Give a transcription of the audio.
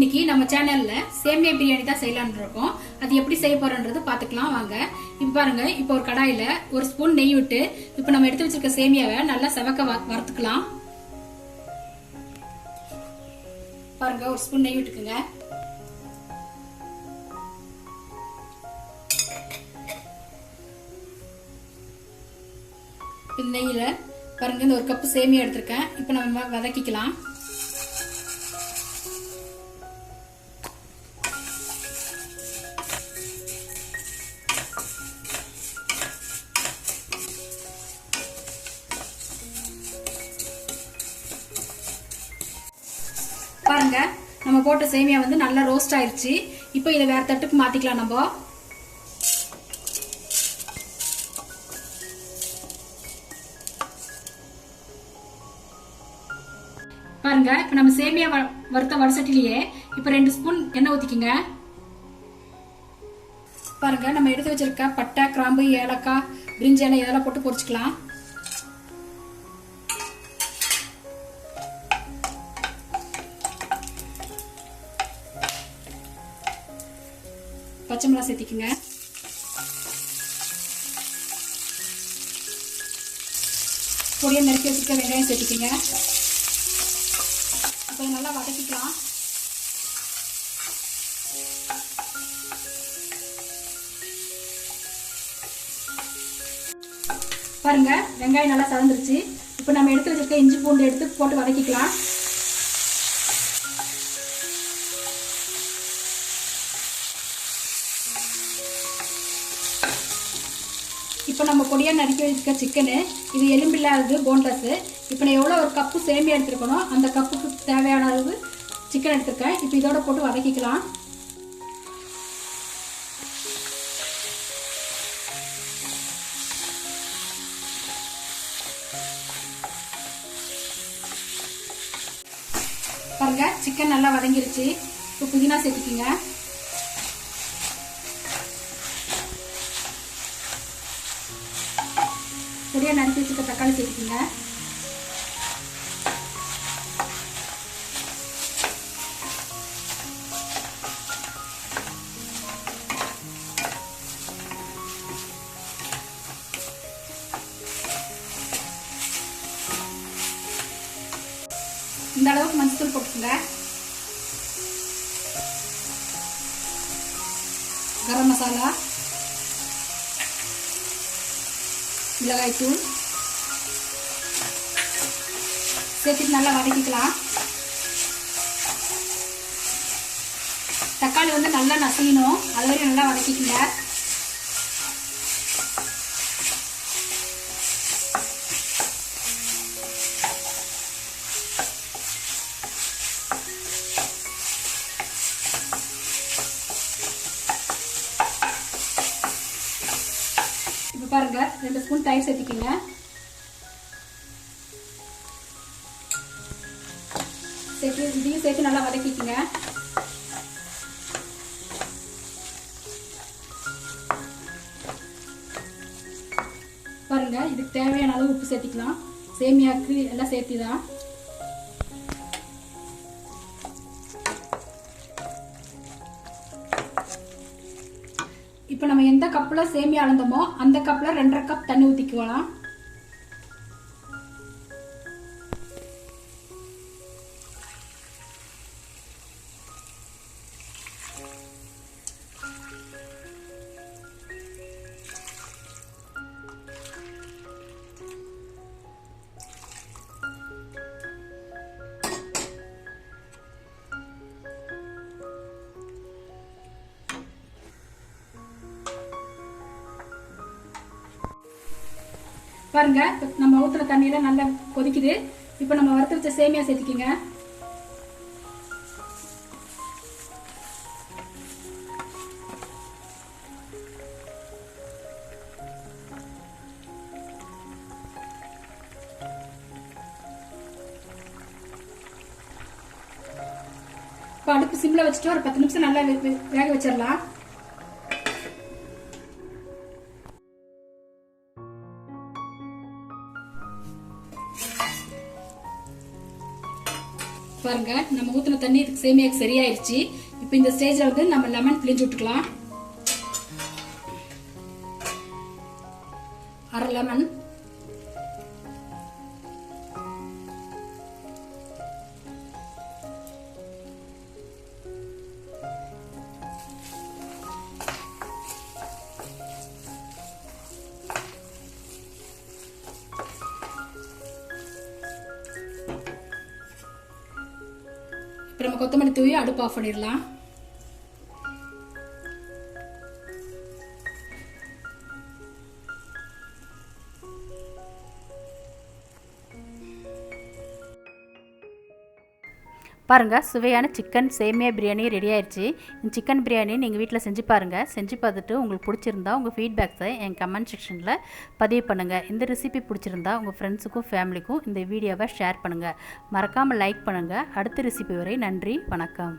இன்னைக்கு நம்ம சேனல்ல சேமியா பிரியாணி தான் செய்யலாம்னு இருக்கோம். அது எப்படி செய்ய போறோம்ன்றது பாத்துக்கலாம் வாங்க. இப்ப பாருங்க, இப்போ ஒரு கடாயில ஒரு ஸ்பூன் நெய் விட்டு இப்போ நம்ம எடுத்து வச்சிருக்க சேமியாவை நல்லா செவக்க வறுத்துக்கலாம். பாருங்க, ஒரு ஸ்பூன் நெய் விட்டுக்குங்க. இந்த நெய்யில பாருங்க, இந்த ஒரு கப்பு சேமியா எடுத்திருக்கேன். இப்போ நம்ம வதக்கிக்கலாம். பாருங்க, நம்ம போட்ட சேமியா வந்து நல்லா ரோஸ்ட் ஆயிருச்சு. இப்போ இதை வேற தட்டுக்கு மாத்திக்கலாம். நம்ம பாருங்க, இப்ப நம்ம சேமியா வறுத்த வடசட்டிலேயே இப்ப 2 ஸ்பூன் எண்ணெய் ஊத்திக்கங்க. பாருங்க, நம்ம எடுத்து வச்சிருக்க பட்டை, கிராம்பு, ஏலக்காய், பிரிஞ்சி இலை இதெல்லாம் போட்டு பொரிச்சுக்கலாம். பச்சை மிளகாய் சேர்த்திக்கங்க. பொடியை நறுக்கி வச்சிருக்க வெங்காயம் சேர்த்திக்கங்க. இப்போ நல்லா வதக்கிக்கலாம். பாருங்க, வெங்காயம் நல்லா சவந்துருச்சு. இப்போ நம்ம எடுத்து வச்சிருக்க இஞ்சி பூண்டு எடுத்து போட்டு வதக்கிக்கலாம். இப்போ நம்ம பொடியா நறுக்கி வச்சிருக்க சிக்கனு, இது எலும்பில்லாதது, போன்லெஸ். இப்போ நான் எவ்வளோ ஒரு கப்பு சேமியா எடுத்துருக்கணும், அந்த கப்புக்கு தேவையான அளவு சிக்கன் எடுத்துருக்கேன். இப்போ இதோட போட்டு வதக்கிக்கலாம். பாருங்க, சிக்கன் நல்லா வதங்கிருச்சு. இப்போ புதினா சேர்த்துக்கிங்க. பொடியா நறுக்கி வச்சுக்க தக்காளி சேர்த்துக்கிங்க. இந்த அளவுக்கு மஞ்சள் போட்டுக்கோங்க. கரம் மசாலா, மிளகாய் தூள் சேர்த்துட்டு நல்லா வதக்கிக்கலாம். தக்காளி வந்து நல்லா நசையணும், அது வரையும் நல்லா வதக்கிக்கங்க. இப்போ பாருங்க, 2 ஸ்பூன் தயிர் சேர்த்திக்கங்க. இதையும் சேர்த்து நல்லா வதக்கிக்கங்க. பாருங்க, இதுக்கு தேவையான அளவு உப்பு சேர்த்திக்கலாம். சேமியாக்கு எல்லாம் சேர்த்துதான். இப்போ நம்ம எந்த கப்ல சேமியா அளந்தோமோ அந்த கப்ல 2.5 கப் தண்ணி ஊத்திக்கலாம். பாருங்க, நம்ம ஊத்துற தண்ணியில நல்லா கொதிக்குது. இப்போ நம்ம வறுத்து வச்ச சேமியா சேர்த்துக்கிங்க. இப்போ அடுப்பு சிம்ல வச்சுட்டு ஒரு 10 நிமிஷம் நல்லா வேக வச்சிடலாம். பாருங்க நம்ம ஊற்றின தண்ணி இதுக்கு சேமியாக்கு சரியாயிருச்சு. இப்போ இந்த ஸ்டேஜில் வந்து நம்ம லெமன் பிழிஞ்சு விட்டுக்கலாம். அரை லெமன். இப்போ நம்ம கொத்தமல்லி தூவி அடுப்பு ஆஃப் பண்ணிடலாம். பாருங்கள், சுவையான சிக்கன் சேமியா பிரியாணி ரெடி ஆயிடுச்சு. இந்த சிக்கன் பிரியாணி நீங்கள் வீட்டில் செஞ்சு பாருங்கள். செஞ்சு பார்த்துட்டு உங்களுக்கு பிடிச்சிருந்தா உங்கள் ஃபீட்பேக்ஸை என் கமெண்ட் செக்ஷனில் பதிவு பண்ணுங்கள். இந்த ரெசிபி பிடிச்சிருந்தா உங்கள் ஃப்ரெண்ட்ஸுக்கும் ஃபேமிலிக்கும் இந்த வீடியோவை ஷேர் பண்ணுங்கள். மறக்காமல் லைக் பண்ணுங்கள். அடுத்த ரெசிபி வரை நன்றி, வணக்கம்.